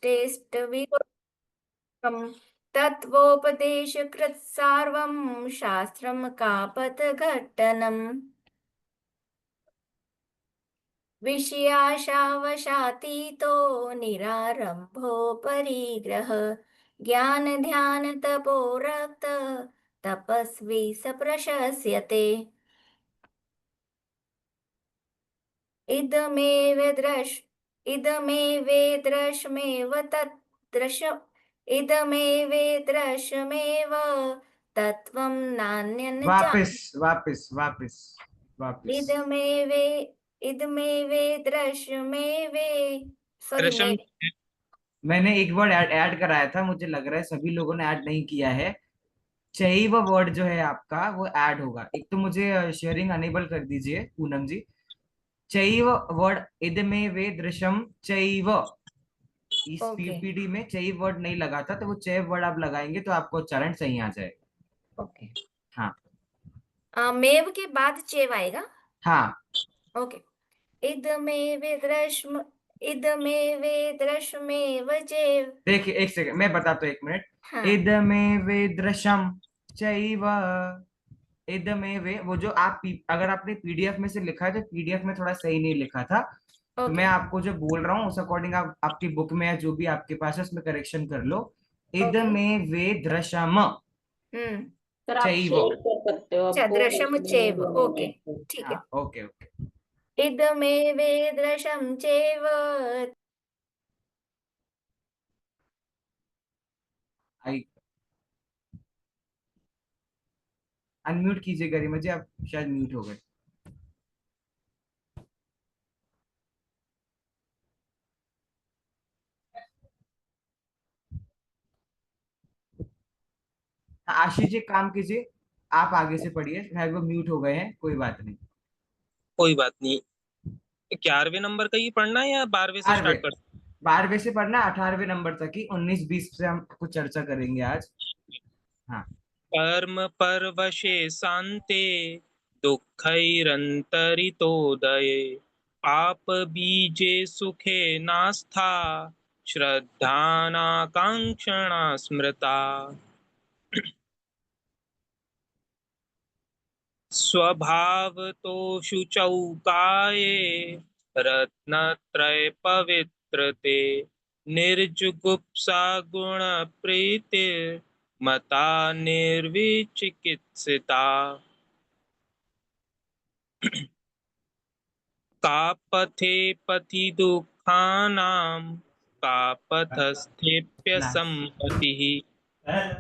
इष्टेष्टविरोधकम् तत्त्वोपदेशकृत् सार्वं शास्त्रं कापथघट्टनम् विषयाशावशातीतो निरारम्भो परिग्रह ज्ञानध्यानतपोरक्त तपस्वी स प्रशस्यते इदमेवेद्रश्मेव तद्दृश इदमेवेद्रश्मेव तत्त्वं नान्यं न वापस चान्यत् वापस वापस वापस इदमेवे इदमेवेद्रश्मेवे सॉरी दृश्यम मैंने एक वर्ड ऐड कराया था, मुझे लग रहा है सभी लोगों ने ऐड नहीं किया है। चैव वर्ड जो है आपका वो ऐड होगा। एक तो मुझे शेयरिंग अनेबल कर दीजिए पूनम जी। चैव वर्ड इदमे वे दृश्यम चैव, इस ओके पीपीटी में चैव वर्ड नहीं लगा था, तो वो चैव वर्ड आप लगाएंगे तो आपको उच्चारण सही आ जाएगा। ओके हाँ मेव के बाद चेव आएगा हाँ। ओके इदमेवेद्रश्म इदमेवेद्रश्मेव चेव देखिए एक सेकंड मैं बताता हूँ, एक मिनट। हाँ इदमे वे दृश्यम चैव, इदमे वे, वो जो अगर आपने पीडीएफ में से लिखा है तो पीडीएफ में थोड़ा सही नहीं लिखा था, तो मैं ओके आपको जो बोल रहा हूँ उस अकॉर्डिंग आप आपकी बुक में या जो भी आपके पास है उसमें करेक्शन कर लो। इद ओके में वे दृशम हम्म सर आप चैव। शेयर कर सकते हो, आपको चदृशम चेव ओके उसमें ठीक है हाँ ओके ओके। इदमेवेद्रशं चेव आई अनम्यूट कीजिए गरिमा जी, आप शायद म्यूट हो गए। हाँ, आशीष जी काम कीजिए, आप आगे से पढ़िए, शायद वो म्यूट हो गए हैं, कोई बात नहीं। कोई बात नहीं। 11वें नंबर का ही पढ़ना है या 12वें से 12वें, स्टार्ट कर? 12वें से पढ़ना 18वें नंबर तक ही, 19-20 से हम कुछ चर्चा करेंगे आज। हाँ कर्म परवशे शान्ते दुःखैरन्तरितोदये पाप बीजे सुखे नास्था श्रद्धानाकाङ्क्षणा स्मृता स्वभावतो शुचौ काये रत्नत्रय पवित्रते निर्जुगुप्सा गुणप्रीतिर्मता निर्विचिकित्सिता का पथे पथि दुःखानां का पथस्थेप्य लास्ट। सम्पतिः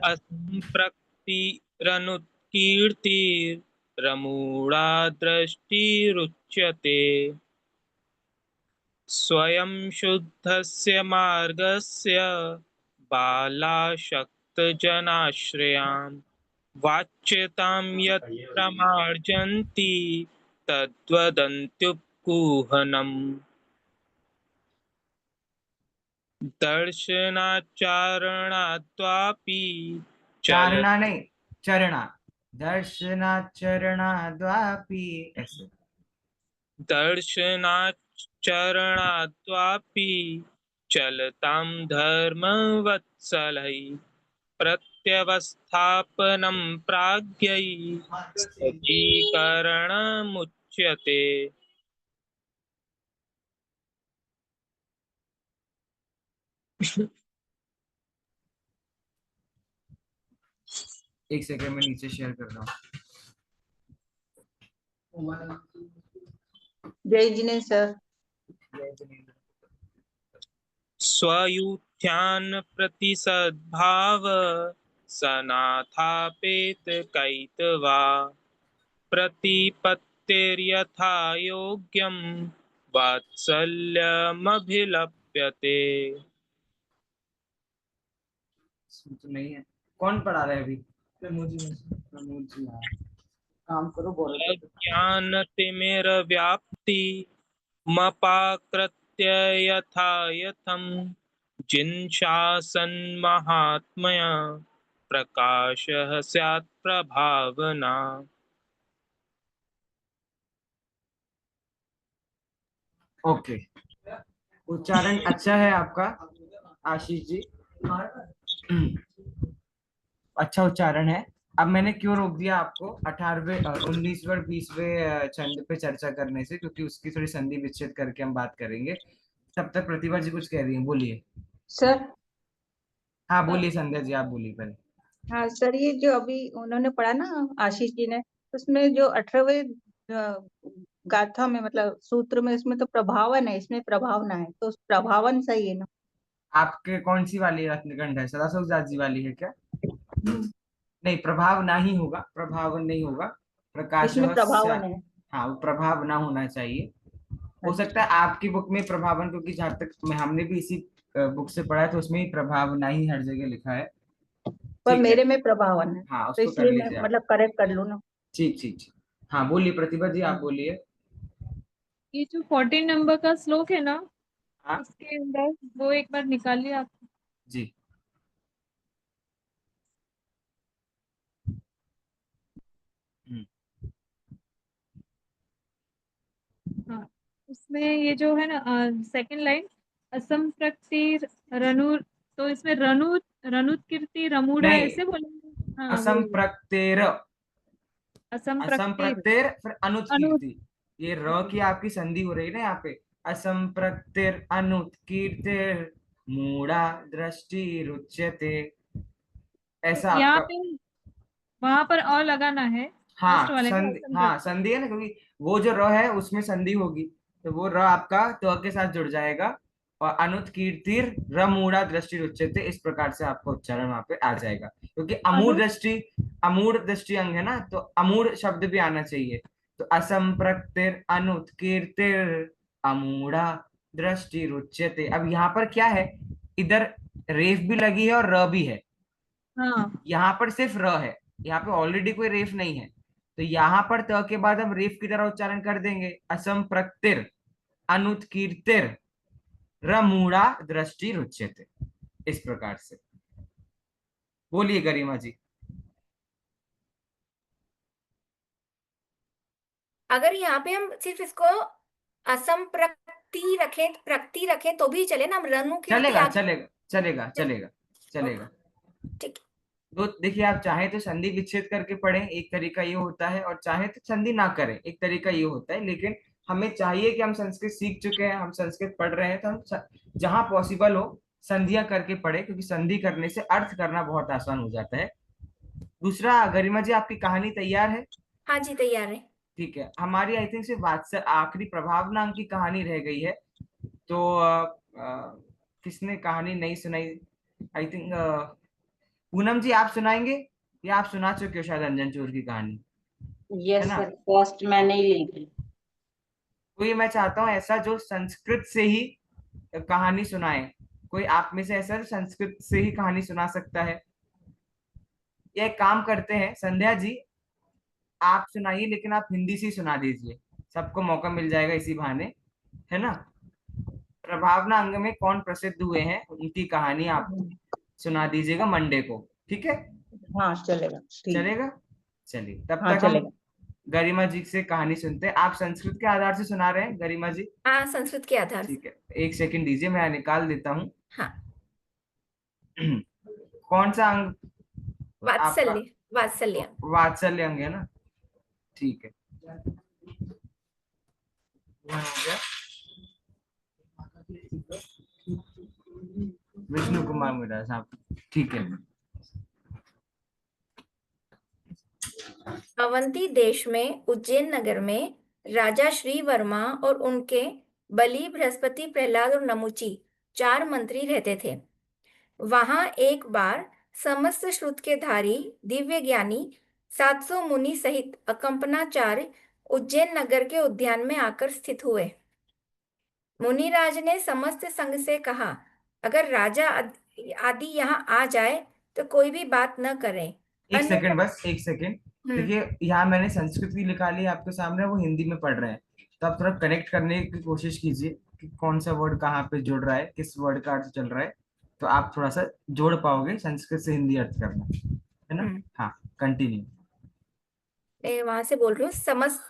असम्प्रक्तिरनुत्कीर्तिरमूढा दृष्टिरुच्यते स्वयं शुद्धस्य मार्गस्य बालाशक्तजनाश्रयाम् वाच्यतां यत्र मार्जन्ति तद्वदन्त्युत्कुहनम् दर्शनाचारणाद्वापि चल चारणा नहीं, चरणा, दर्शनाचरणाद्वापि ऐसे। दर्शनाचरणाद्वापि चलतां धर्मवत्सलैः प्रत्यवस्थापनं प्राज्ञैः सज्जीकरणमुच्यते एक सेकंड में नीचे शेयर कर रहा हूँ। जय जिने सर। स्वयुत्थान प्रतिसद्भाव सनाथापेत कैतवा प्रतिपत्तिर्यथा योग्यं वात्सल्यमभिलप्यते तो नहीं है, कौन पढ़ा रहा है अभी? प्रमोद जी में से। प्रमोद जी, हाँ काम करो गौरव का। अज्ञानतिमिरव्याप्ति मपाकृत्य यथा यथं जिन्शासन्महात्मया प्रकाशः स्यात् प्रभावना ओके, उच्चारण अच्छा है आपका। आशीष जी। अच्छा उच्चारण है। अब मैंने क्यों रोक दिया आपको 18वें 19वें और 20वें छंद पे चर्चा करने से, क्योंकि उसकी थोड़ी संधि विच्छेद करके हम बात करेंगे। तब तक प्रतिभा जी कुछ कह रही हैं, बोलिए। सर। हाँ बोलिए संध्या जी, आप बोलिए पहले। हाँ सर, ये जो अभी उन्होंने पढ़ा ना आशीष जी ने, उसमें जो 18वें गाथा में मतलब सूत्र में, इसमें तो प्रभावन है, इसमें प्रभावना है, तो प्रभावन सही है ना? आपके कौन सी वाली रत्नगंध है, सदाशिव दास जी वाली है क्या? हम्म, नहीं, प्रभाव ना ही होगा, प्रभावन नहीं होगा। प्रकाश। इसमें प्रभावन है। हाँ, वो प्रभाव ना होना चाहिए। हो सकता अच्छा, है आपकी बुक में प्रभावन, क्योंकि जहां तक हमने भी इसी बुक से पढ़ा है, तो उसमें ही प्रभाव ना ही हर जगह लिखा है। पर ठीक है। मेरे में प्रभावन है, हाँ, तो उसको कर इसलिए मैं लीजिए आप। मतलब करेक्ट कर लूँ ना? ठीक ठीक ठीक। हाँ बोलिए प्रतिभा जी, आप बोलिए। ये जो 14 नंबर का श्लोक है ना, हाँ उसके अंदर वो एक बार निकालिए आप। जी। हम्म, हाँ, उसमें ये जो है ना सेकंड लाइन, असंप्रक्तिर रनु, तो इसमें रनुत्कीर्ति रमूढ़ा नहीं, ऐसे बोलेंगे? हाँ वही, असंप्रक्तेर। असंप्रक्तिर असंप्रक्तेर फिर अनु, अनुत्कीर्ति। ये र की आपकी संधि हो रही है ना यहाँ पे। असंप्रक्तिर अनुत्कीर्तिर मूढ़ा दृष्टि रुच्यते, ऐसा यहाँ आपका। पे वहां पर और लगाना है, लास्ट हाँ वाले में संधि, हाँ असंप्रक्तिर। संधि है ना, क्योंकि वो जो र है उसमें संधि होगी, तो वो र आपका त के साथ जुड़ जाएगा। और अनुत्कीर्तिर रमूढ़ा दृष्टि रुच्यते, इस प्रकार से आपका उच्चारण वहां पे आ जाएगा, क्योंकि अनु, अमूढ़ दृष्टि अंग है ना, तो अमूढ़ शब्द भी आना चाहिए। तो असंप्रक्तिर अनुत्कीर्तिर अमूढ़ा दृष्टि रुच्यते। अब यहाँ पर क्या है, इधर रेफ भी लगी है और र भी है। हाँ यहाँ पर सिर्फ र है, यहाँ पे ऑलरेडी कोई रेफ नहीं है। तो यहाँ पर त के बाद हम रेफ की तरह उच्चारण कर देंगे, असंप्रक्तिर अनुत्कीर्तिर रमूढ़ा दृष्टि रुच्यते, इस प्रकार से। बोलिए गरिमा जी। अगर यहाँ पे हम सिर्फ इसको असंप्रक्ति रखें, प्रक्ति रखें तो भी चले ना, हम रनु कीर्ति चलेगा आगे। चलेगा चलेगा चलेगा चलेगा। ठीक। तो देखिए, आप चाहे तो संधि विच्छेद करके पढ़ें, एक तरीका ये होता है, और चाहे तो संधि ना करें, एक तरीका ये होता है। लेकिन हमें चाहिए कि हम संस्कृत सीख चुके हैं, हम संस्कृत पढ़ रहे हैं, तो हम जहां पॉसिबल हो संधियां करके पढ़े, क्योंकि संधि करने से अर्थ करना बहुत आसान हो जाता है। दूसरा, गरिमा जी आपकी कहानी तैयार है? हाँ जी, तैयार है। ठीक है, हमारी आई थिंक से वात्सल आखिरी प्रभावना अंक की कहानी रह गई है। तो किसने कहानी नहीं सुनाई? आई थिंक पूनम जी आप सुनाएंगे, या आप सुना चुके हो शायद अंजन चोर की कहानी, है यस ना? सर, फर्स्ट मैंने ही ली थी। तो ये मैं चाहता हूँ ऐसा जो संस्कृत से ही कहानी सुनाए। कोई आप में से ऐसा जो संस्कृत से ही कहानी सुना सकता है? या एक काम करते हैं संध्या जी, आप सुनाइए, लेकिन आप हिंदी से ही सुना दीजिए, सबको मौका मिल जाएगा इसी बहाने, है ना? प्रभावना अंग में कौन प्रसिद्ध हुए हैं उनकी कहानी आप सुना दीजिएगा मंडे को, ठीक है? हाँ चलेगा, ठीक। चलेगा। चलिए, तब हाँ तक हम चलेगा। गरिमा जी से कहानी सुनते हैं। आप संस्कृत के आधार से सुना रहे हैं गरिमा जी? हाँ, संस्कृत के आधार से। ठीक है, एक सेकंड दीजिए, मैं निकाल देता हूँ। हाँ। कौन सा अंग आपका? वात्सल्य, वात्सल्य। वात्सल्य अंग है ना? ठीक है, वहाँ हो गया। विष्णु कुमार मेरा साहब, ठीक है। अवंती देश में उज्जैन नगर में राजा श्री वर्मा और उनके बलि, बृहस्पति, प्रहलाद और नमुची 4 मंत्री रहते थे। वहां एक बार समस्त श्रुत के धारी दिव्य ज्ञानी 700 मुनि सहित अकंपनाचार्य उज्जैन नगर के उद्यान में आकर स्थित हुए। मुनिराज ने समस्त संघ से कहा, अगर राजा आदि यहाँ आ जाए तो कोई भी बात न करें, एक अन्यथा। सेकंड, बस एक सेकंड। हम्म। देखिए, यहाँ मैंने संस्कृत की निकाली है आपके सामने, वो हिंदी में पढ़ रहे हैं। तो आप थोड़ा कनेक्ट करने की कोशिश कीजिए कि कौन सा वर्ड कहाँ पे जुड़ रहा है, किस वर्ड का अर्थ चल रहा है। तो आप थोड़ा सा जोड़ पाओगे संस्कृत से हिंदी अर्थ करना, है ना? हाँ, कंटिन्यू। मैं वहां से बोल रही हूँ। समस्त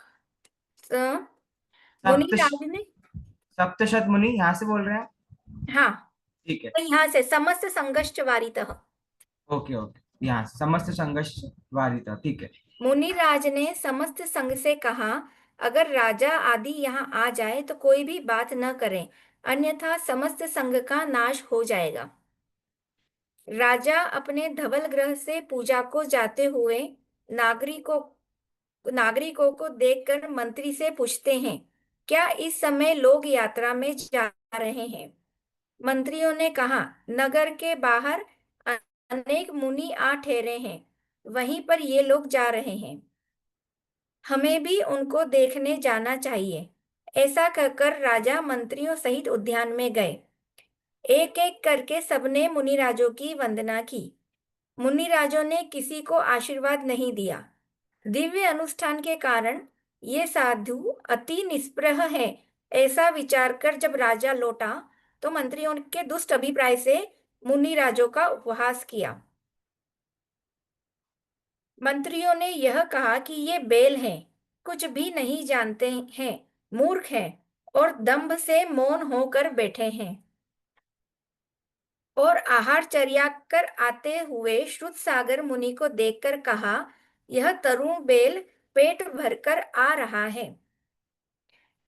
सप्त मुनिराज ने। सप्तशत मुनि यहाँ से बोल रहे हैं? हाँ। ठीक है। यहाँ से समस्त संघश्च वारितः। ओके ओके, यहाँ समस्त संघर्ष वारिता, ठीक है। मुनिराज ने समस्त संघ से कहा, अगर राजा आदि यहाँ आ जाए तो कोई भी बात न करें, अन्यथा समस्त संघ का नाश हो जाएगा। राजा अपने धवल गृह से पूजा को जाते हुए नागरिकों नागरिकों को देखकर मंत्री से पूछते हैं, क्या इस समय लोग यात्रा में जा रहे हैं? मंत्रियों ने कहा, नगर के बाहर अनेक मुनि आ ठहरे हैं, वहीं पर ये लोग जा रहे हैं, हमें भी उनको देखने जाना चाहिए। ऐसा कहकर राजा मंत्रियों सहित उद्यान में गए। एक एक करके सबने मुनिराजों की वंदना की। मुनिराजों ने किसी को आशीर्वाद नहीं दिया। दिव्य अनुष्ठान के कारण ये साधु अति निष्प्रह है, ऐसा विचार कर जब राजा लौटा तो मंत्रियों के दुष्ट अभिप्राय से मुनिराजों का उपहास किया। मंत्रियों ने यह कहा कि ये बैल हैं, कुछ भी नहीं जानते हैं, मूर्ख हैं और दंभ से मौन होकर बैठे हैं। और आहार चर्या कर आते हुए श्रुतसागर मुनि को देखकर कहा, यह तरुण बैल पेट भरकर आ रहा है।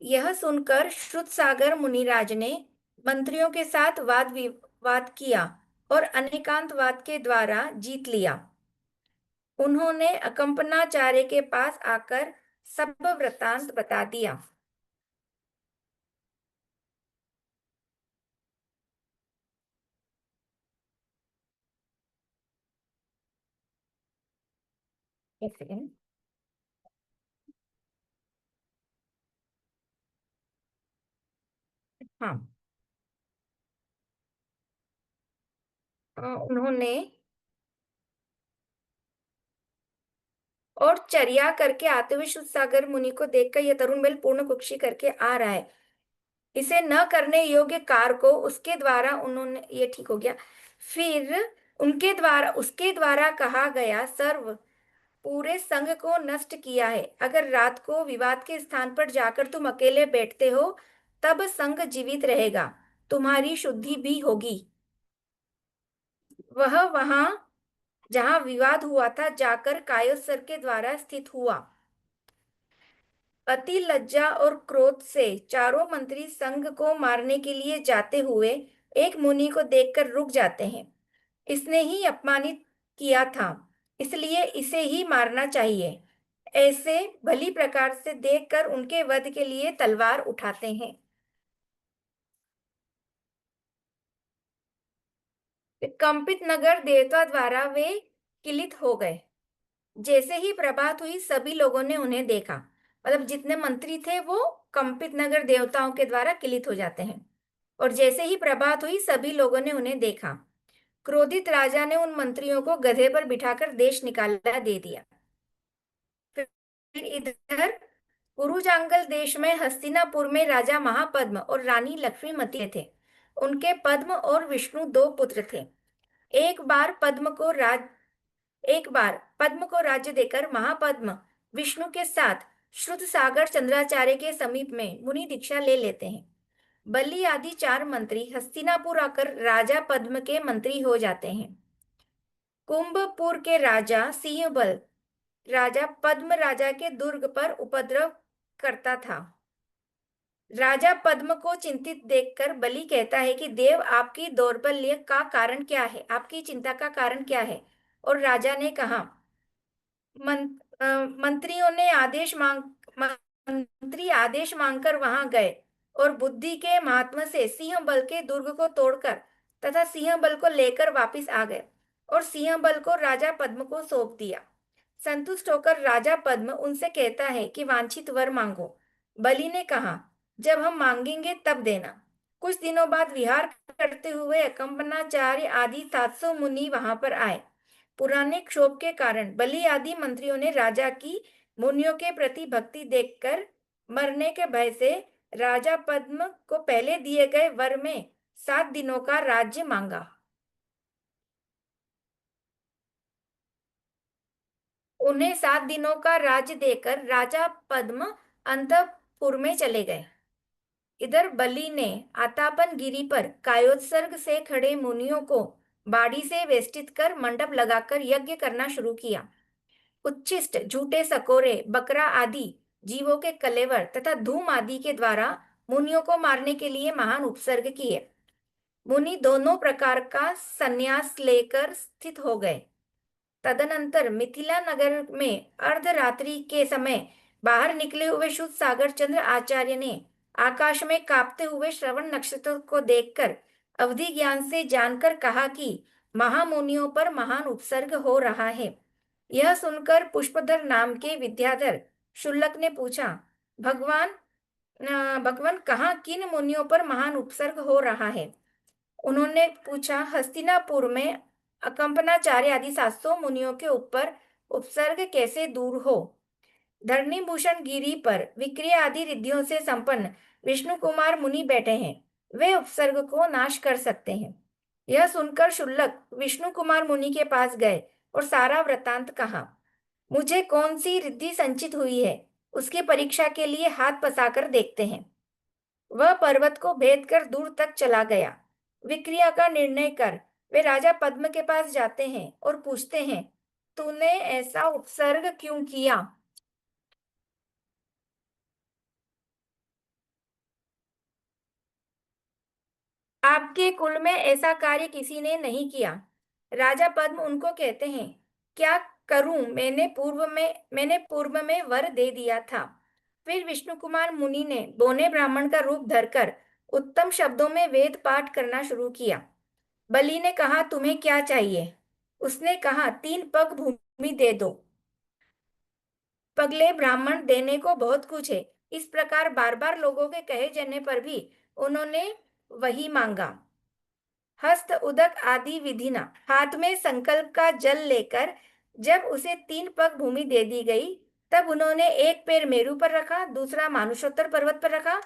यह सुनकर श्रुतसागर मुनिराज ने मंत्रियों के साथ वाद विवाद किया और अनेकांतवाद के द्वारा जीत लिया। उन्होंने अकंपनाचार्य के पास आकर सब वृतांत बता दिया। एक सेकेंड। हाँ, उन्होंने और चर्या करके आते हुए शुद्धसागर मुनि को देखकर यह तरुण बैल पूर्ण कुक्षी करके आ रहा है, इसे न करने योग्य कार को उसके द्वारा उन्होंने, ये ठीक हो गया। फिर उसके द्वारा कहा गया सर्व पूरे संघ को नष्ट किया है। अगर रात को विवाद के स्थान पर जाकर तुम अकेले बैठते हो तब संघ जीवित रहेगा, तुम्हारी शुद्धि भी होगी। वह वहां जहां विवाद हुआ था जाकर कायोत्सर के द्वारा स्थित हुआ। अति लज्जा और क्रोध से चारों मंत्री संघ को मारने के लिए जाते हुए एक मुनि को देखकर रुक जाते हैं। इसने ही अपमानित किया था, इसलिए इसे ही मारना चाहिए। ऐसे भली प्रकार से देखकर उनके वध के लिए तलवार उठाते हैं। कंपित नगर देवता द्वारा वे किलित हो गए। जैसे ही प्रभात हुई सभी लोगों ने उन्हें देखा, मतलब जितने मंत्री थे वो कंपित नगर देवताओं के द्वारा किलित हो जाते हैं। और जैसे ही प्रभात हुई सभी लोगों ने उन्हें देखा। क्रोधित राजा ने उन मंत्रियों को गधे पर बिठाकर देश निकाला दे दिया। फिर इधर कुरुजांगल देश में हस्तिनापुर में राजा महापद्म और रानी लक्ष्मीमती थे। उनके पद्म और विष्णु दो पुत्र थे। एक बार पद्म को राज्य देकर महापद्म विष्णु के साथ श्रुत सागर चंद्राचार्य के समीप में मुनि दीक्षा ले लेते हैं। बलि आदि चार मंत्री हस्तिनापुर आकर राजा पद्म के मंत्री हो जाते हैं। कुंभपुर के राजा सिंहबल राजा पद्म राजा के दुर्ग पर उपद्रव करता था। राजा पद्म को चिंतित देखकर बलि कहता है कि देव, आपकी दौर्बल्य का कारण क्या है, आपकी चिंता का कारण क्या है? और राजा ने कहा, मंत्रियों ने मंत्री आदेश मांगकर वहां गए और बुद्धि के महात्मा से सिंह बल के दुर्ग को तोड़कर तथा सिंह बल को लेकर वापिस आ गए और सिंह बल को राजा पद्म को सौंप दिया। संतुष्ट होकर राजा पद्म उनसे कहता है कि वांछित वर मांगो। बलि ने कहा, जब हम मांगेंगे तब देना। कुछ दिनों बाद विहार करते हुए अकंपनाचार्य आदि 700 मुनि वहां पर आए। पुराने क्षोभ के कारण बलि आदि मंत्रियों ने राजा की मुनियों के प्रति भक्ति देखकर मरने के भय से राजा पद्म को पहले दिए गए वर में 7 दिनों का राज्य मांगा। उन्हें 7 दिनों का राज्य देकर राजा पद्म अंतःपुर में चले गए। इधर बलि ने आतापन गिरी पर कायोत्सर्ग से खड़े मुनियों को बाड़ी से वेष्टित कर मंडप लगाकर यज्ञ करना शुरू किया। उच्छिष्ट, झूठे सकोरे, बकरा आदि जीवों के कलेवर तथा धूम आदि के द्वारा मुनियों को मारने के लिए महान उपसर्ग किए। मुनि दोनों प्रकार का संन्यास लेकर स्थित हो गए। तदनंतर मिथिला नगर में अर्धरात्रि के समय बाहर निकले हुए शुद्ध सागर चंद्र आचार्य ने आकाश में कांपते हुए श्रवण नक्षत्र को देखकर अवधि ज्ञान से जानकर कहा कि महामुनियों पर महान उपसर्ग हो रहा है। यह सुनकर पुष्पधर नाम के विद्याधर शुल्लक ने पूछा, भगवान कहाँ किन मुनियों पर महान उपसर्ग हो रहा है? उन्होंने पूछा, हस्तिनापुर में अकंपनाचार्य आदि 700 मुनियों के ऊपर उपसर्ग कैसे दूर हो। धरणीभूषण गिरी पर विक्रिय आदि रिद्धियों से संपन्न विष्णु कुमार मुनि बैठे हैं, वे उपसर्ग को नाश कर सकते हैं। यह सुनकर शुल्लक विष्णु कुमार मुनि के पास गए और सारा वृत्तांत कहा। मुझे कौन सी रिद्धि संचित हुई है उसकी परीक्षा के लिए हाथ पसाकर देखते हैं। वह पर्वत को भेद कर दूर तक चला गया। विक्रिया का निर्णय कर वे राजा पद्म के पास जाते हैं और पूछते हैं, तूने ऐसा उपसर्ग क्यों किया? आपके कुल में ऐसा कार्य किसी ने नहीं किया। राजा पद्म उनको कहते हैं, क्या करूं, मैंने पूर्व में वर दे दिया था। फिर विष्णु कुमार मुनि ने बोने ब्राह्मण का रूप धरकर उत्तम शब्दों में वेद पाठ करना शुरू किया। बलि ने कहा, तुम्हें क्या चाहिए? उसने कहा, 3 पग भूमि दे दो। पगले ब्राह्मण, देने को बहुत कुछ है। इस प्रकार बार बार लोगों के कहे जाने पर भी उन्होंने वही मांगा। हस्त उदक आदि विधिना हाथ में संकल्प का जल लेकर जब उसे 3 पग भूमि दे दी गई, तब उन्होंने एक पैर मेरु पर रखा, दूसरा मानुषोत्तर पर्वत पर रखा,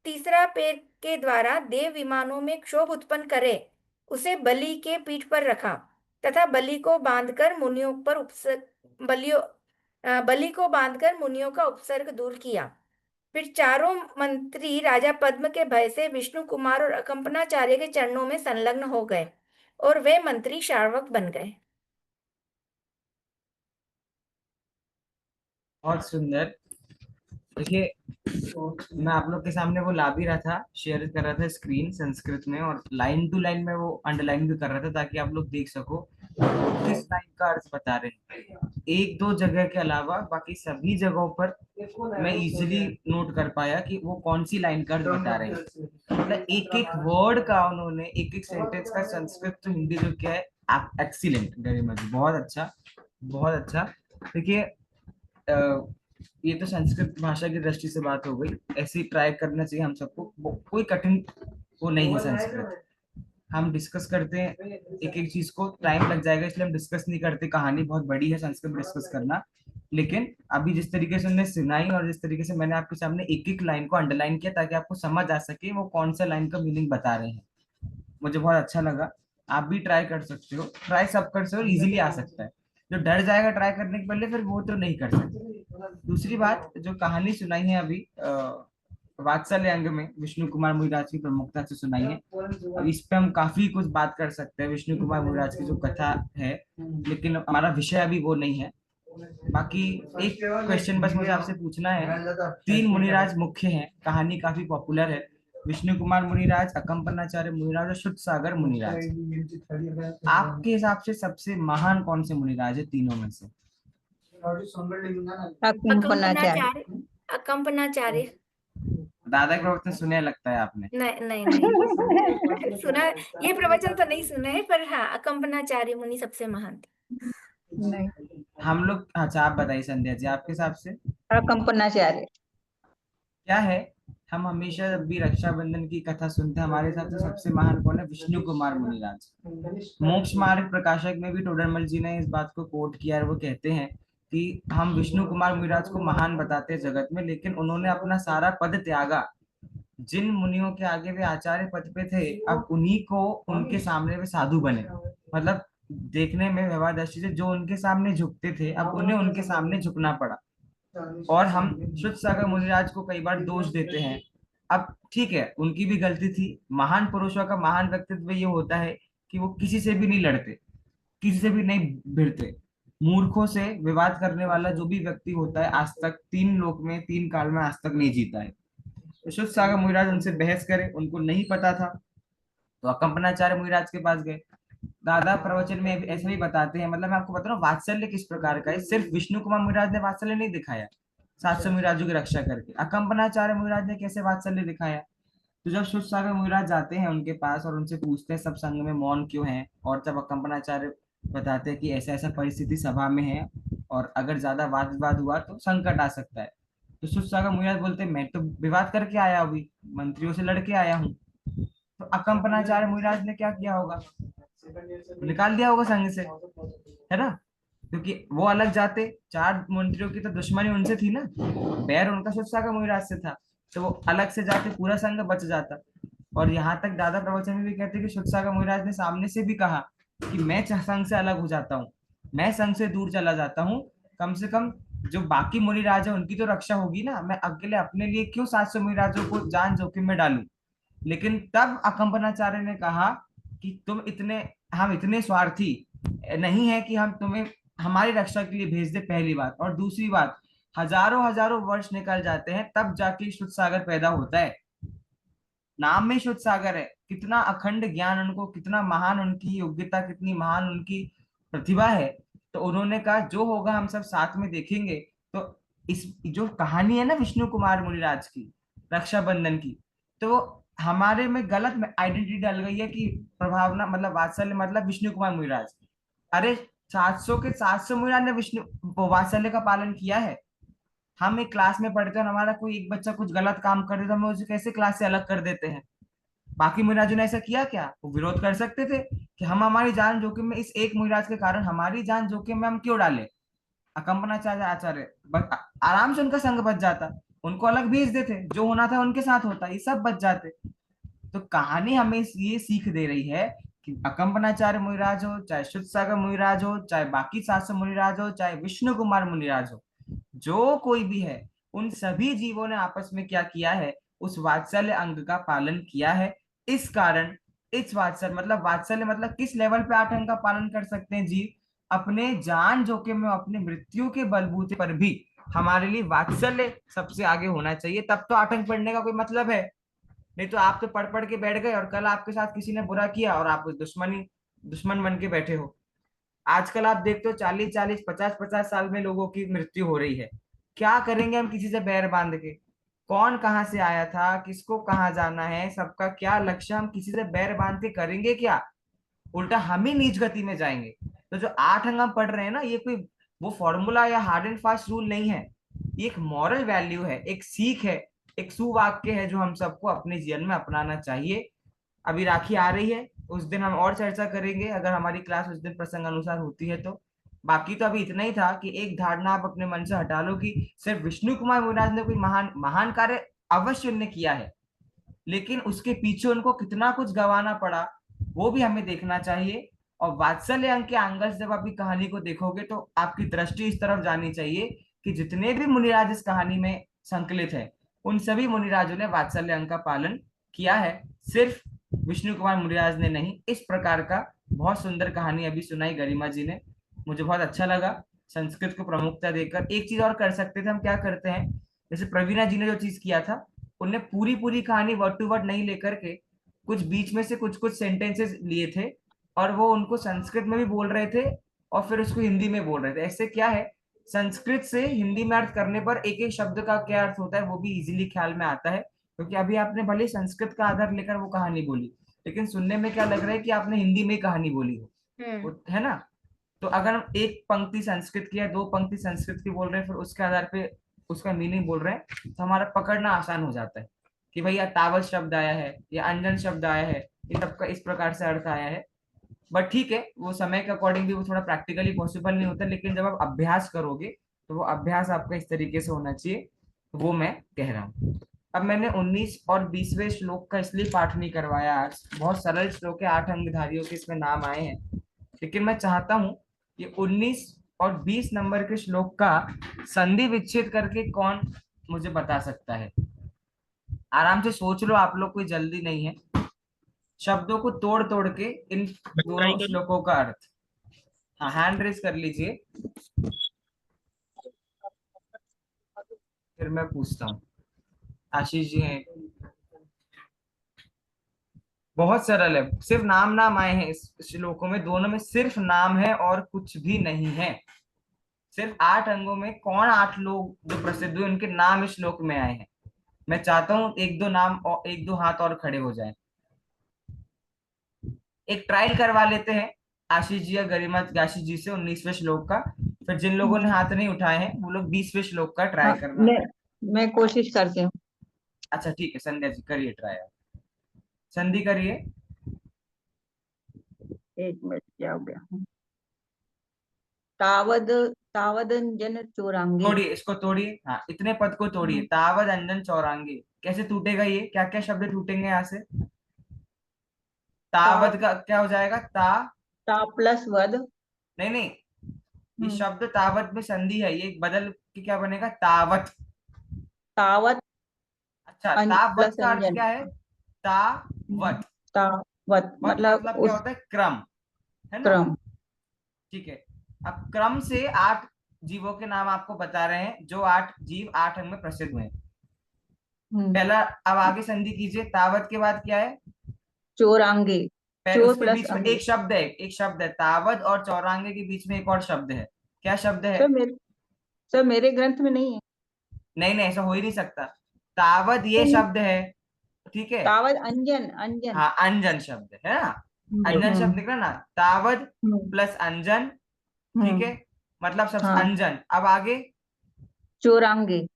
तीसरा पैर के द्वारा देव विमानों में क्षोभ उत्पन्न करे उसे बलि के पीठ पर रखा तथा बलि को बांधकर मुनियों का उपसर्ग दूर किया। फिर चारों मंत्री राजा पद्म के भय से विष्णु कुमार और अकंपनाचार्य के चरणों में संलग्न हो गए और वे मंत्री शार्वक बन गए। बहुत सुंदर। देखिए, तो मैं आप लोग के सामने वो ला भी रहा था, शेयर कर रहा था स्क्रीन संस्कृत में, और लाइन टू लाइन में वो अंडरलाइन भी कर रहा था ताकि आप लोग देख सको किस लाइन का अर्थ बता रहे हैं। 1-2 जगह के अलावा बाकी सभी जगहों पर मैं इजीली नोट कर पाया कि वो कौन सी लाइन का अर्थ बता रहे हैं। मतलब एक एक वर्ड का उन्होंने, एक एक सेंटेंस का संस्कृत तो हिंदी जो क्या है, एक्सीलेंट, वेरी मच, बहुत अच्छा, बहुत अच्छा। देखिए, ये तो संस्कृत भाषा की दृष्टि से बात हो गई, ऐसे ट्राई करना चाहिए हम सबको। कोई कठिन वो नहीं है संस्कृत। हम डिस्कस करते हैं एक एक चीज को, टाइम लग जाएगा इसलिए हम डिस्कस नहीं करते, कहानी बहुत बड़ी है संस्कृत डिस्कस करना। लेकिन अभी जिस तरीके से उन्होंने सुनाई और जिस तरीके से मैंने आपके सामने एक एक लाइन को अंडरलाइन किया ताकि आपको समझ आ सके वो कौन सा लाइन का मीनिंग बता रहे हैं, मुझे बहुत अच्छा लगा। आप भी ट्राई कर सकते हो, ट्राई सब कर सकते हो, इजीली आ सकता है। जो डर जाएगा ट्राई करने के पहले, फिर वो तो नहीं कर सकते। दूसरी बात, जो कहानी सुनाई है अभी वात्सल्य अंग में विष्णु कुमार मुनिराज की प्रमुखता से सुनाई है, अब इस पे हम काफी कुछ बात कर सकते हैं, विष्णु कुमार मुनिराज की जो कथा है, लेकिन हमारा विषय अभी वो नहीं है। बाकी एक क्वेश्चन बस मुझे आपसे पूछना है। 3 मुनिराज मुख्य हैं, कहानी काफी पॉपुलर है, विष्णु कुमार मुनिराज, अकंपनाचार्य मुनिराज और शुद्ध सागर मुनिराज। आपके हिसाब से सबसे महान कौन से मुनिराज है तीनों में से? अकंपनाचार्य। अकंपनाचार्य। दादा के प्रवचन सुने लगता है आपने? नहीं नहीं सुना, ये प्रवचन तो नहीं सुना है, पर हाँ, अकंपनाचार्य मुनि सबसे महान थे। नहीं, हम लोग, अच्छा आप बताइए संध्या जी, आपके हिसाब से अकंपनाचार्य। क्या है? हम हमेशा जब भी रक्षाबंधन की कथा सुनते हैं, हमारे हिसाब से सबसे महान कौन है? विष्णु कुमार मुनिराज। मोक्ष मार्ग प्रकाशक में भी टोडरमल जी ने इस बात को कोट किया है। वो कहते हैं कि हम विष्णु कुमार मुनिराज को महान बताते हैं जगत में, लेकिन उन्होंने अपना सारा पद त्यागा। जिन मुनियों के आगे वे आचार्य पद पे थे, अब उन्हीं को उनके सामने वे साधु बने। मतलब देखने में व्यवहार दृष्टि से जो उनके सामने झुकते थे, अब उन्हें उनके सामने झुकना पड़ा। और हम शुद्ध सागर मुनिराज को कई बार दोष देते हैं, अब ठीक है, उनकी भी गलती थी। महान पुरुषों का महान व्यक्तित्व ये होता है कि वो किसी से भी नहीं लड़ते, किसी से भी नहीं भिड़ते। मूर्खों से विवाद करने वाला जो भी व्यक्ति होता है, आज तक तीन लोक में, तीन काल में आज तक नहीं जीता है। तो शुद्ध सागर मुनिराज उनसे बहस करे, उनको नहीं पता था, तो अकंपनाचार्य मुनिराज के पास गए। दादा प्रवचन में ऐसा भी बताते हैं, मतलब मैं आपको बता रहा हूँ वात्सल्य किस प्रकार का है। सिर्फ विष्णु कुमार मुनिराज ने वात्सल्य नहीं दिखाया 700 मुनिराजों की रक्षा करके, अकंपनाचार्य मुनिराज ने कैसे वात्सल्य दिखाया। तो जब शुद्ध सागर मुनिराज जाते हैं उनके पास और उनसे पूछते हैं सब संग में मौन क्यों है, और जब अकंपनाचार्य बताते हैं कि ऐसा ऐसा परिस्थिति सभा में है और अगर ज्यादा वाद विवाद हुआ तो संकट आ सकता है, तो शुद्ध सागर मुनिराज बोलते हैं मैं तो विवाद करके आया, अभी मंत्रियों से लड़के आया हूँ। तो अकंपनाचार्य मुनिराज ने क्या किया होगा, निकाल दिया होगा संघ से, है ना, क्योंकि वो अलग जाते, चार मंत्रियों की तो दुश्मनी उनसे थी ना, बैर उनका शुद्ध सागर मुनिराज से था, तो वो अलग से जाते, पूरा संघ बच जाता। और यहाँ तक दादा प्रवचन में भी कहते हैं कि शुद्ध सागर मुनिराज ने सामने से भी कहा कि मैं संघ से अलग हो जाता हूँ, मैं संघ से दूर चला जाता हूँ, कम से कम जो बाकी मुनिराज है उनकी तो रक्षा होगी ना, मैं अकेले अपने लिए क्यों 700 मुनिराजों को जान जोखिम में डालूं। लेकिन तब अकंपनाचार्य ने कहा कि तुम इतने, हम इतने स्वार्थी नहीं है कि हम तुम्हें हमारी रक्षा के लिए भेज दे, पहली बात। और दूसरी बात, हजारों हजारों वर्ष निकल जाते हैं तब जाके शुद्ध सागर पैदा होता है। नाम में शुद्ध सागर है, कितना अखंड ज्ञान उनको, कितना महान उनकी योग्यता, कितनी महान उनकी प्रतिभा है। तो उन्होंने कहा जो होगा हम सब साथ में देखेंगे। तो इस जो कहानी है ना विष्णु कुमार मुनिराज की, रक्षाबंधन की, तो वो हमारे में गलत में आइडेंटिटी डल गई है कि प्रभावना मतलब वात्सल्य मतलब विष्णु कुमार मुनिराज। अरे 700 के 700 मुनिराज ने विष्णु वात्सल्य का पालन किया है। हम एक क्लास में पढ़ते हैं और हमारा कोई एक बच्चा कुछ गलत काम कर देता है, हम उसे कैसे क्लास से अलग कर देते हैं। बाकी मुनिराजों ने ऐसा किया क्या, वो विरोध कर सकते थे कि हम हमारी जान जोखिम में, इस एक मुनिराज के कारण हमारी जान जोखिम में हम क्यों डालें। अकंपनाचार्य आचार्य आराम से उनका संग बच जाता, उनको अलग भेज देते, जो होना था उनके साथ होता, ये सब बच जाते। तो कहानी हमें ये सीख दे रही है कि अकंपनाचार्य मुनिराज हो, चाहे शुद्ध सागर मुनिराज हो, चाहे बाकी 700 मुनिराज हो, चाहे विष्णु कुमार मुनिराज हो, जो कोई भी है, उन सभी जीवों ने आपस में क्या किया है, उस वात्सल्य अंग का पालन किया है। इस कारण इस वात्सल्य मतलब किस लेवल पे 8 अंग का पालन कर सकते हैं जीव, अपने जान जोखिम में, अपनी मृत्यु के बलबूते पर भी हमारे लिए वात्सल्य सबसे आगे होना चाहिए, तब तो 8 अंग पढ़ने का कोई मतलब है। नहीं तो आप तो पढ़ पढ़ के बैठ गए और कल आपके साथ किसी ने बुरा किया और आप दुश्मन बन के बैठे हो। आजकल आप देखते हो 40-40, 50-50 साल में लोगों की मृत्यु हो रही है। क्या करेंगे हम किसी से बैर बांध के, कौन कहाँ से आया था, किसको कहाँ जाना है, सबका क्या लक्ष्य, हम किसी से बैर बांध के करेंगे क्या, उल्टा हम ही नीच गति में जाएंगे। तो जो 8 अंग हम पढ़ रहे हैं ना, ये कोई वो फॉर्मूला या हार्ड एंड फास्ट रूल नहीं है, ये एक मॉरल वैल्यू है, एक सीख है, एक सुवाक्य है जो हम सबको अपने जीवन में अपनाना चाहिए। अभी राखी आ रही है, उस दिन हम और चर्चा करेंगे अगर हमारी क्लास उस दिन प्रसंग अनुसार होती है तो। बाकी तो अभी इतना ही था कि एक धारणा आप अपने मन से हटा लो कि सिर्फ विष्णु कुमार मुनिराज ने कोई महान महान कार्य अवश्य उन्होंने किया है, लेकिन उसके पीछे उनको कितना कुछ गंवाना पड़ा वो भी हमें देखना चाहिए। और वात्सल्य अंग के एंगल से जब आप कहानी को देखोगे तो आपकी दृष्टि इस तरफ जानी चाहिए कि जितने भी मुनिराज इस कहानी में संकलित है, उन सभी मुनिराजों ने वात्सल्य अंग का पालन किया है, सिर्फ विष्णु कुमार मुनिराज ने नहीं। इस प्रकार का बहुत सुंदर कहानी अभी सुनाई गरिमा जी ने, मुझे बहुत अच्छा लगा। संस्कृत को प्रमुखता देकर एक चीज और कर सकते थे, हम क्या करते हैं, जैसे प्रवीणा जी ने जो चीज किया था, उनने पूरी पूरी कहानी वर्ड टू वर्ड नहीं लेकर के कुछ बीच में से कुछ कुछ सेंटेंसेस लिए थे और वो उनको संस्कृत में भी बोल रहे थे और फिर उसको हिंदी में बोल रहे थे। ऐसे क्या है, संस्कृत से हिंदी में अर्थ करने पर एक एक शब्द का क्या अर्थ होता है वो भी इजीली ख्याल में आता है, क्योंकि अभी आपने भले संस्कृत का आधार लेकर वो कहानी बोली, लेकिन सुनने में क्या लग रहा है कि आपने हिंदी में कहानी बोली हो, है ना। तो अगर हम एक पंक्ति संस्कृत की या दो पंक्ति संस्कृत की बोल रहे हैं, फिर उसके आधार पे उसका मीनिंग बोल रहे हैं, तो हमारा पकड़ना आसान हो जाता है कि भैया टावल शब्द आया है या अंजन शब्द आया है, इन सबका इस प्रकार से अर्थ आया है। बट ठीक है, वो समय के अकॉर्डिंग भी वो थोड़ा प्रैक्टिकली पॉसिबल नहीं होता, लेकिन जब आप अभ्यास करोगे तो वो अभ्यास आपका इस तरीके से होना चाहिए, वो मैं कह रहा हूँ। अब मैंने 19 और 20वें श्लोक का इसलिए पाठ नहीं करवाया आज, बहुत सरल श्लोक है, 8 अंगधारियों के इसमें नाम आए हैं, लेकिन मैं चाहता हूँ कि 19 और 20 नंबर के श्लोक का संधि विच्छेद करके कौन मुझे बता सकता है। आराम से सोच लो, आप लोग, कोई जल्दी नहीं है। शब्दों को तोड़ तोड़ के इन मैं ट्राई दोनों करूँ। श्लोकों का अर्थ। हाँ, हैंड रेस कर लीजिए, फिर मैं पूछता हूँ। आशीष जी हैं। बहुत सरल है, सिर्फ नाम नाम आए हैं इस श्लोकों में, दोनों में सिर्फ नाम है और कुछ भी नहीं है। सिर्फ 8 अंगों में कौन 8 लोग जो प्रसिद्ध हुए उनके नाम इस श्लोक में आए हैं। मैं चाहता हूँ एक दो नाम और एक दो हाथ और खड़े हो जाएं। एक ट्रायल करवा लेते हैं आशीष जी या गरिमा आशीष जी से 19वें श्लोक का। फिर जिन लोगों ने हाथ नहीं उठाए हैं वो लोग 20वें श्लोक का ट्राई हाँ, करना। मैं कोशिश करती हूँ। अच्छा ठीक है, संध्या जी करिए ट्राई। संधि करिए। 1 मिनट, क्या हो गया? तावद तावदंजन चोरांगी। तोड़िए इसको, तोड़िए। हाँ, इतने पद को तोड़िए। तावद अंजन चौरांगी, कैसे टूटेगा ये? क्या क्या शब्द टूटेंगे यहाँ से? ता तावद का क्या हो जाएगा? ता। ता प्लस वद। नहीं नहीं, इस हम्म, शब्द तावत में संधि है, ये बदल के क्या बनेगा? तावत। तावत अच्छा, तावत प्लस का अर्थ अंजन। क्या है? तावत। तावत वत मतलब मतलब क्या उस होता है? क्रम, है ना? क्रम। ठीक है। अब क्रम से 8 जीवों के नाम आपको बता रहे हैं, जो 8 जीव 8 अंग में प्रसिद्ध हुए हैं। हम्म, पहला, अब आगे संधि कीजिए। तावत के बाद क्या है? चोरांगे। पहले चोर उसके प्लस बीच में अंगे। एक शब्द है, एक शब्द है तावत और चौरांगे के बीच में एक और शब्द है। क्या शब्द है? सर मेरे सर मेरे ग्रंथ में नहीं है। नहीं नहीं, ऐसा हो ही नहीं सकता। तावत ये तो शब्द है, ठीक है। तावत अंजन अंजन। हाँ, अंजन शब्द है ना? अंजन शब्द हम्म निकला ना, तावत हम्म प्लस अंजन। ठीक है, हम्म, मतलब सबसे हाँ, अंजन। अब आगे, चोरांगे।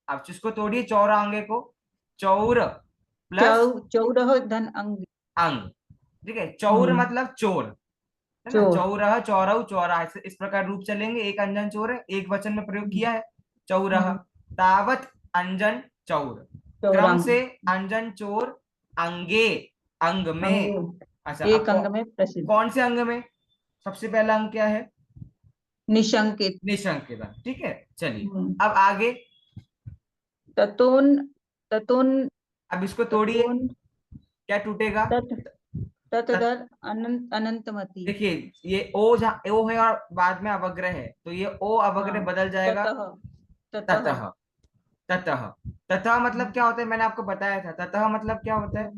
अब जिसको तोड़िए चौरांगे को। चौर प्लस चौरह धन अंग। अंग। ठीक है, चौर हम्म, मतलब चोर, है ना? चोर। चौरह चौरऊ चौरा, इस प्रकार रूप चलेंगे। एक अंजन चोर है, एक वचन में प्रयोग हम्म, किया है, चौरह। हम्म, तावत अंजन चौर। क्रम चौरांग से अंजन चोर अंगे, अंग में। अंगे। अच्छा, एक अंग में प्रसिद्ध। कौन से अंग में? सबसे पहला अंग क्या है? निशंकित। निशंकित अंग। ठीक है, चलिए। हम्म, अब आगे, ततोन ततोन अब इसको तोड़िए, ततोन क्या टूटेगा? तत तत, ततदर अनंत अनंतमति। देखिए, ये ओ जहाँ ओ है और बाद में अवग्रह है, तो ये ओ अवग्रह हाँ, बदल जाएगा ततः ततः। ततः। ततः, ततः मतलब क्या होता है? मैंने आपको बताया था, ततः मतलब क्या होता है?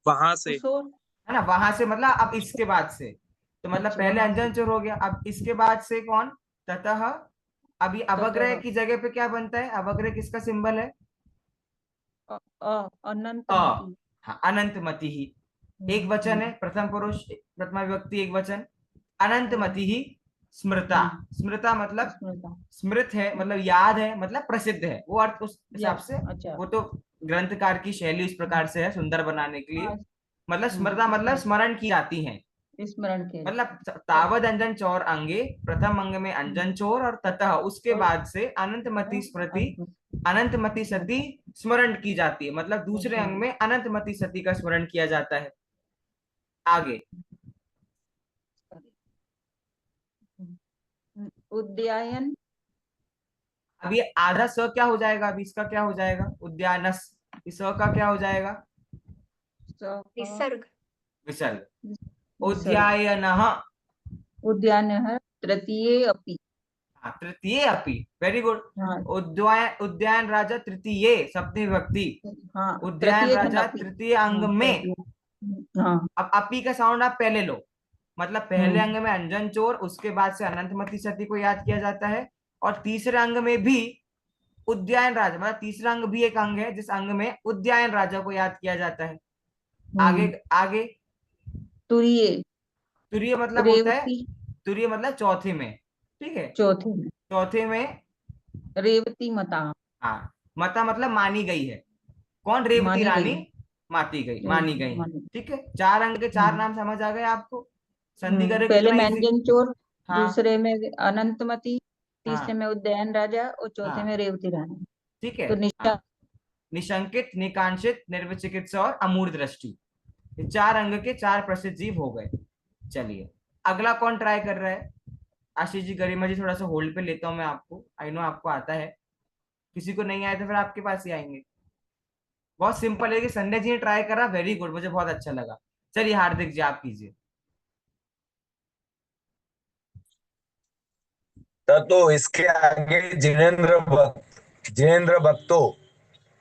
वहां से। उस ओर। है ना? वहां से मतलब अब इसके बाद से। तो मतलब अच्छा, पहले वहां से। अंजन चोर हो गया, अब इसके बाद से कौन? ततः। अभी अवग्रह ततः की जगह पे क्या बनता है? अवग्रह किसका सिंबल है? अ। अनंतमति। हाँ, अनंतमति ही। एक वचन है, प्रथम पुरुष प्रथमा विभक्ति एक वचन। अनंतमति ही स्मृता। स्मृता मतलब स्मृता। स्मृत है, मतलब याद है, मतलब प्रसिद्ध है, वो अर्थ उस या हिसाब से। अच्छा। वो तो ग्रंथकार की शैली इस प्रकार से है, सुंदर बनाने के लिए। हाँ, मतलब स्मृता मतलब स्मरण की जाती है। स्मरण के। मतलब तावद अंजन चौर अंगे, प्रथम अंग में अंजन चोर, और ततः उसके और बाद से अनंतमति स्मृति, अनंतमति सती स्मरण की जाती है। मतलब दूसरे अंग में अनंतमति सती का स्मरण किया जाता है। आगे, उद्यायन। अब ये आधा स क्या हो जाएगा? अभी इसका क्या हो जाएगा? उद्यानस। इस स का क्या हो जाएगा? विसर्ग। विसर्ग। विसर्ग। उद्यायनः। उद्यान है तृतीय अपि। हाँ, तृतीय अपि, वेरी गुड। हाँ उद्यान, उद्यान राजा तृतीय सप्तमी विभक्ति। हाँ, उद्यान तृतीय धन राजा अपि। तृतीय अंग हाँ, में। तृतीय। हाँ। अब अपी का साउंड आप पहले लो, मतलब पहले अंग हम्म में अंजन चोर, उसके बाद से अनंतमति सती को याद किया जाता है। और तीसरे अंग में भी उद्यान राजा, मतलब तीसरा अंग भी एक अंग है जिस अंग में उद्यान राजा को याद किया जाता है। आगे, हम्म आगे, तुरीय। तुरीय मतलब होता है, रेवती। तुरीय मतलब चौथे में। ठीक है, चौथे में। चौथे में। रेवती मता। हाँ, मता मतलब मानी गई है। कौन? रेवती मानी रानी गई। मानी गई है। मानी। ठीक है, 4 अंग के 4 हम्म नाम समझ आ गए आपको? संधि करे पहले कितना में इजी। अंजन चोर। हाँ दूसरे में अनंतमति। तीसरे हाँ में उदयन राजा और चौथे में हाँ, रेवती रानी। ठीक है। तो हाँ, निशा। निशंकित, निकांक्षित, निर्विचिकित्सा और अमूढ़ दृष्टि, ये 4 अंग के 4 प्रसिद्ध जीव हो गए। चलिए, अगला कौन ट्राई कर रहा है? आशीष जी, गरिमा जी, थोड़ा सा होल्ड पे लेता हूं मैं आपको, आई नो आपको आता है। किसी को नहीं आए तो फिर आपके पास ही आएंगे। बहुत सिंपल है कि संजय जी ने ट्राई करा, वेरी गुड, मुझे बहुत अच्छा लगा। चलिए हार्दिक जी आप कीजिए। तो इसके आगे जिनेंद्र भक्तो।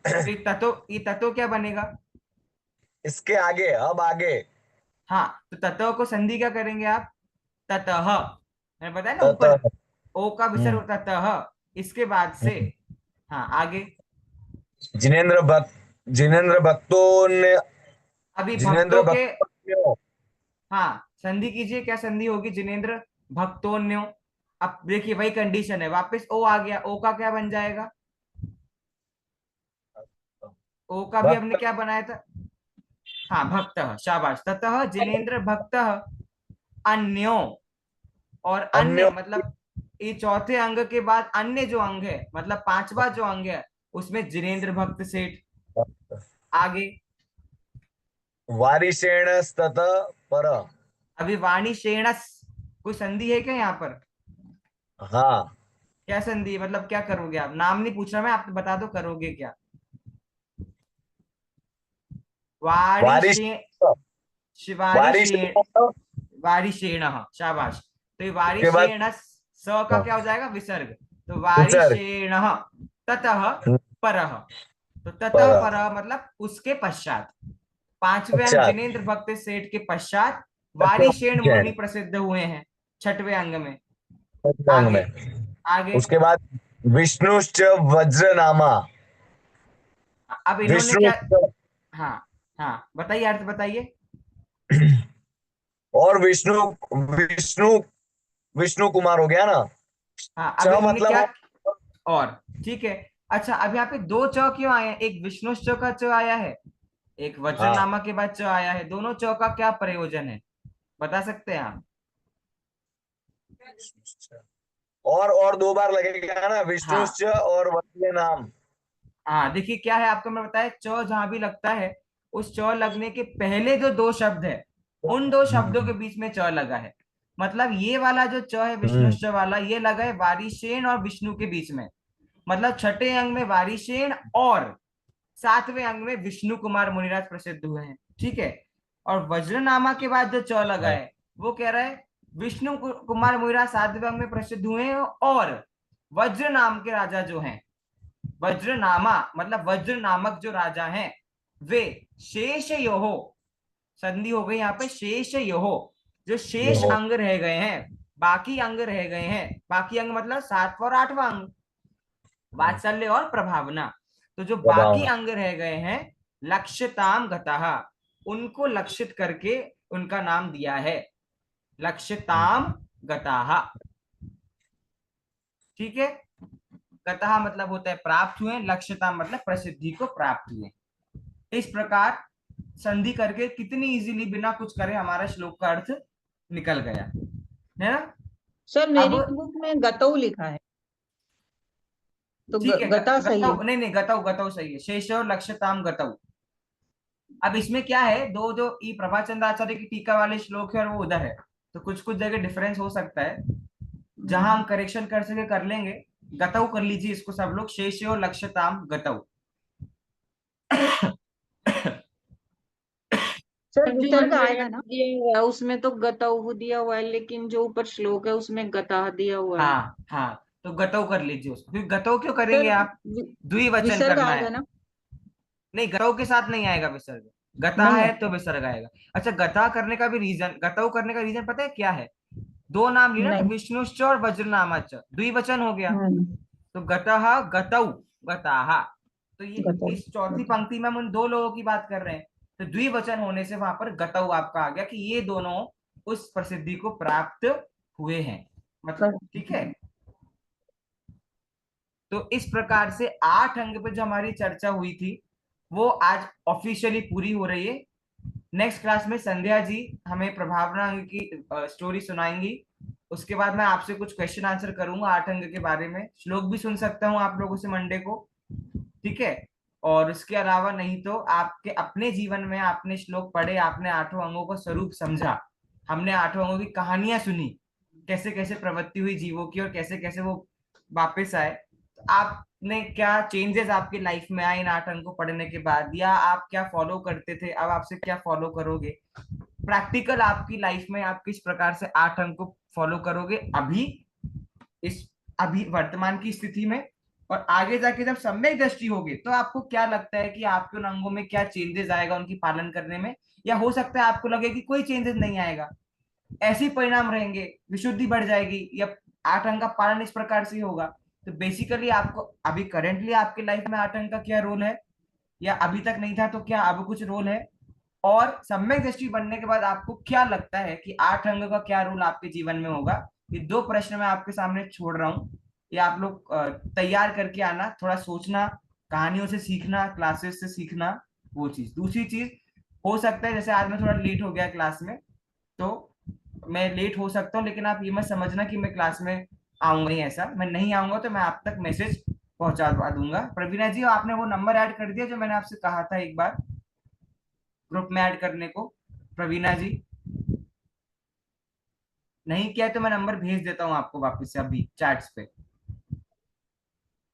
ये तत्व क्या बनेगा? इसके आगे, अब आगे। हाँ, तो तत्व को संधि क्या करेंगे आप? ततः, मैंने बताया ना ऊपर, ततः। ओ का विसर्ग हम्म। ततः, इसके बाद से। हम्म। हाँ आगे। जिनेंद्र भक्तों ने। अभी जिनेंद्र भक्तों के, भक्तों। हाँ संधि कीजिए, क्या संधि होगी? जिनेंद्र भक्तोन्यो। अब देखिए वही कंडीशन है, वापस ओ आ गया, ओ का क्या बन जाएगा? ओ का भी हमने भक्त। क्या बनाया था? हाँ भक्त, शाबाश। ततः जिनेंद्र भक्त अन्यो, और अन्य अन्य। मतलब ये चौथे अंग के बाद अन्य जो अंग है, मतलब पांचवा जो अंग है, उसमें जिनेंद्र भक्त सेठ। आगे। वारिशेण तत पर। अभी वाणी शेणस, कोई संधि है क्या यहाँ पर? हाँ। क्या संधि है? मतलब क्या करोगे आप? नाम नहीं पूछ रहा मैं, आप बता दो करोगे क्या। वाणी वारिश। शे शिवारी वारिश शेण, वारिशेण, शाबाश। तो ये के बाद वारिशेण स का क्या हो जाएगा? विसर्ग। तो विसर्ग। वारिशेण ततः परः, तो ततः पर। परः मतलब उसके पश्चात, पांचवें अंग अच्छा। जिनेंद्र भक्त सेठ के पश्चात वारिशेण मुनि प्रसिद्ध हुए हैं, छठवें अंग में। अंग आगे। में। आगे। उसके बाद विष्णुश्च वज्रनामा। अब इन्होंने विष्णु। क्या? हाँ, हाँ बताइए, अर्थ बताइए। और विष्णु। विष्णु। विष्णु कुमार हो गया ना। हाँ च अब इनने मतलब क्या? और, ठीक है। अच्छा अब यहाँ पे दो च क्यों आए हैं? एक विष्णु च का च आया है, एक हाँ। वज्रनामा के बाद च आया है, दोनों च का क्या प्रयोजन है, बता सकते हैं आप? और दो बार लगेगा ना, हाँ, विष्णुश्च और वज्र नाम। हाँ देखिए क्या है, आपको मैं बताया, च जहां भी लगता है, उस च लगने के पहले जो दो शब्द है, उन दो शब्दों के बीच में च लगा है। मतलब ये वाला जो च है विष्णु हम्म। च वाला, ये लगा है वारिशेन और विष्णु के बीच में। मतलब छठे अंग में वारिशेन और सातवें अंग में विष्णु कुमार मुनिराज प्रसिद्ध हुए हैं, ठीक है। और वज्रनामा के बाद जो च लगा है, वो कह रहा है विष्णु कुमार मुनिराज सातवें अंग में प्रसिद्ध हुए हैं, और वज्र नाम के राजा जो हैं, वज्रनामा मतलब वज्र नामक जो राजा हैं, वे शेष योहो, संधि हो गई यहाँ पे, शेष योहो, जो ये शेष हो। अंग रह गए हैं, बाकी अंग रह गए हैं, बाकी अंग मतलब सातवां और आठवां अंग, वात्सल्य और प्रभावना। तो जो बाकी प्रभावना। अंग रह गए हैं, लक्ष्यताम गतः, उनको लक्षित करके उनका नाम दिया है, लक्ष्यताम गतः, ठीक है। गतः मतलब होता है प्राप्त हुए, लक्ष्यताम मतलब प्रसिद्धि को प्राप्त हुए। इस प्रकार संधि करके कितनी इजीली बिना कुछ करे हमारा श्लोक का अर्थ निकल गया है ना। सर अब मेरी बुक में गतौ लिखा है, तो ठीक है, गता सही है। गतौ नहीं, नहीं गतौ, गतौ सही है, शेष और लक्ष्यताम गतौ। अब इसमें क्या है, दो जो ई प्रभाचंद्र आचार्य की टीका वाले श्लोक है और वो उधर है, तो कुछ कुछ जगह डिफरेंस हो सकता है, जहां हम करेक्शन कर सके कर लेंगे। गतौ कर लीजिए इसको सब लोग, शेष और लक्ष्यताम गतौ। सर जो विसर्ग यहाँ आएगा ना, दिया हुआ है उसमें तो गतौ दिया हुआ है, लेकिन जो ऊपर श्लोक है उसमें गता दिया हुआ है। हाँ हाँ, तो गतौ कर लीजिए उसको, फिर गतौ क्यों करेंगे सर आप? द्विवचन विसर्ग करना आएगा है। ना? नहीं, गतौ के साथ नहीं आएगा विसर्ग, गता नहीं है है। तो विसर्ग आएगा। अच्छा, गता करने का भी रीजन, गतौ करने का रीजन पता है क्या है? दो नाम लिए ना, नहीं। विष्णुश्च और वज्रनामाच, द्विवचन हो गया, हम्म। तो गतः गतौ गताहा। तो ये गतौ। इस चौथी पंक्ति में हम उन दो लोगों की बात कर रहे हैं, तो द्विवचन होने से वहां पर गतौ आपका आ गया कि ये दोनों उस प्रसिद्धि को प्राप्त हुए हैं, मतलब, ठीक है। तो इस प्रकार से 8 अंक पे जो हमारी चर्चा हुई थी, वो आज ऑफिशियली पूरी हो रही है। नेक्स्ट क्लास में संध्या जी हमें प्रभावना अंग की स्टोरी सुनाएंगी। उसके बाद मैं आपसे कुछ क्वेश्चन आंसर करूंगा 8 अंक के बारे में, श्लोक भी सुन सकता हूँ आप लोगों से मंडे को, ठीक है। और उसके अलावा नहीं तो आपके अपने जीवन में आपने श्लोक पढ़े, आपने 8 अंगों का स्वरूप समझा, हमने 8 अंगों की कहानियां सुनी, कैसे कैसे प्रवृत्ति हुई जीवों की और कैसे कैसे वो वापस आए, तो आपने क्या चेंजेस आपकी लाइफ में आए इन 8 अंक को पढ़ने के बाद, या आप क्या फॉलो करते थे, अब आपसे क्या फॉलो करोगे? प्रैक्टिकल आपकी लाइफ में आप किस प्रकार से 8 अंक को फॉलो करोगे अभी, इस अभी वर्तमान की स्थिति में, और आगे जाके जब सम्यक दृष्टि होगी तो आपको क्या लगता है कि आपके उन अंगों में क्या चेंजेस आएगा उनकी पालन करने में, या हो सकता है आपको लगे कि कोई चेंजेस नहीं आएगा, ऐसे ही परिणाम रहेंगे, विशुद्धि बढ़ जाएगी, या 8 अंक का पालन इस प्रकार से होगा। तो बेसिकली आपको अभी करेंटली आपके लाइफ में 8 अंक का क्या रोल है, या अभी तक नहीं था तो क्या अब कुछ रोल है, और सम्यक दृष्टि बनने के बाद आपको क्या लगता है कि 8 अंक का क्या रोल आपके जीवन में होगा। ये 2 प्रश्न मैं आपके सामने छोड़ रहा हूँ, ये आप लोग तैयार करके आना, थोड़ा सोचना, कहानियों से सीखना, क्लासेस से सीखना, वो चीज। दूसरी चीज, हो सकता है जैसे आज मैं थोड़ा लेट हो गया क्लास में, तो मैं लेट हो सकता हूँ, लेकिन आप ये मत समझना कि मैं क्लास में आऊंगा ही, ऐसा मैं नहीं आऊंगा, तो मैं आप तक मैसेज पहुंचा दूंगा। प्रवीणा जी, आपने वो नंबर ऐड कर दिया जो मैंने आपसे कहा था एक बार ग्रुप में ऐड करने को? प्रवीणा जी, नहीं किया तो मैं नंबर भेज देता हूँ आपको वापस से अभी चैट्स पे,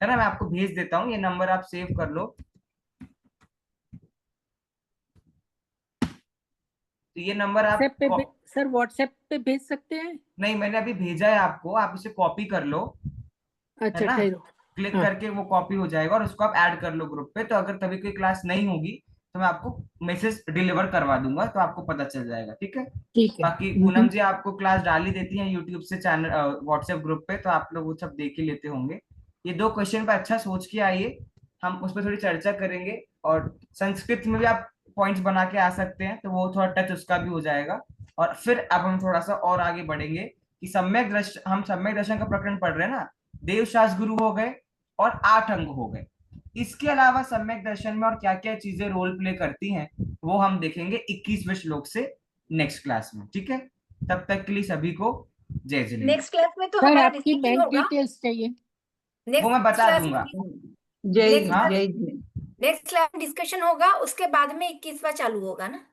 है ना? मैं आपको भेज देता हूँ, ये नंबर आप सेव कर लो। तो ये नंबर आप सर व्हाट्सएप पे भेज सकते हैं? नहीं, मैंने अभी भेजा है आपको, आप इसे कॉपी कर लो, है अच्छा ना? ठीक। क्लिक हाँ करके वो कॉपी हो जाएगा, और उसको आप ऐड कर लो ग्रुप पे, तो अगर कभी कोई क्लास नहीं होगी तो मैं आपको मैसेज डिलीवर करवा दूंगा, तो आपको पता चल जाएगा, ठीक है? ठीक है। बाकी पूनम जी आपको क्लास डाल ही देती हैं यूट्यूब से चैनल व्हाट्सएप ग्रुप पे, तो आप लोग वो सब देख ही लेते होंगे। ये 2 क्वेश्चन पे अच्छा सोच के आइए, हम उस पर थोड़ी चर्चा करेंगे, और संस्कृत में भी आप पॉइंट्स बना के आ सकते हैं, तो वो थोड़ा टच उसका भी हो जाएगा। और फिर अब हम थोड़ा सा और आगे बढ़ेंगे कि हम सम्यक दर्शन का प्रकरण पढ़ रहे हैं ना, देव शास्त्र गुरु हो गए और 8 अंग हो गए। इसके अलावा सम्यक दर्शन में और क्या क्या चीजें रोल प्ले करती हैं वो हम देखेंगे 21वें श्लोक से नेक्स्ट क्लास में, ठीक है? तब तक के लिए सभी को जय जिनेन्द्र। नेक्स्ट क्लास में तो सर हमारा आपकी डिस्कशन बैंक होगा। डिटेल्स चाहिए। वो मैं नेक्स्ट बता क्लास दूंगा। में जय हाँ? जय नेक्स्ट क्लास में डिस्कशन होगा, उसके बाद में 21वां चालू होगा ना?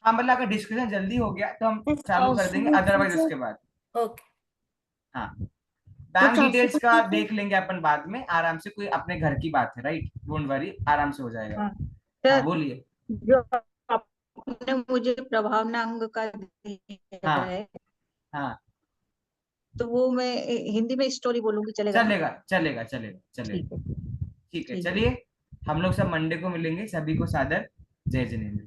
हाँ, मतलब अगर डिस्कशन जल्दी हो गया तो हम चालू कर देंगे, अदरवाइज उसके बाद। ओके। हाँ, बैंक डिटेल्स का देख लेंगे अपन बाद में आराम से, कोई अपने घर की बात है, राइट? डोंट वरी, आराम से हो जाएगा। हाँ हाँ, सर, बोलिए। जो आपने मुझे प्रभावना अंग का दिया हाँ है, हाँ, तो वो मैं हिंदी में स्टोरी बोलूंगी, चलेगा ना? चलेगा चलेगा चलेगा ठीक चलेगा। है। ठीक है, ठीक है। चलिए हम लोग सब मंडे को मिलेंगे। सभी को सादर जय जिनेन्द्र।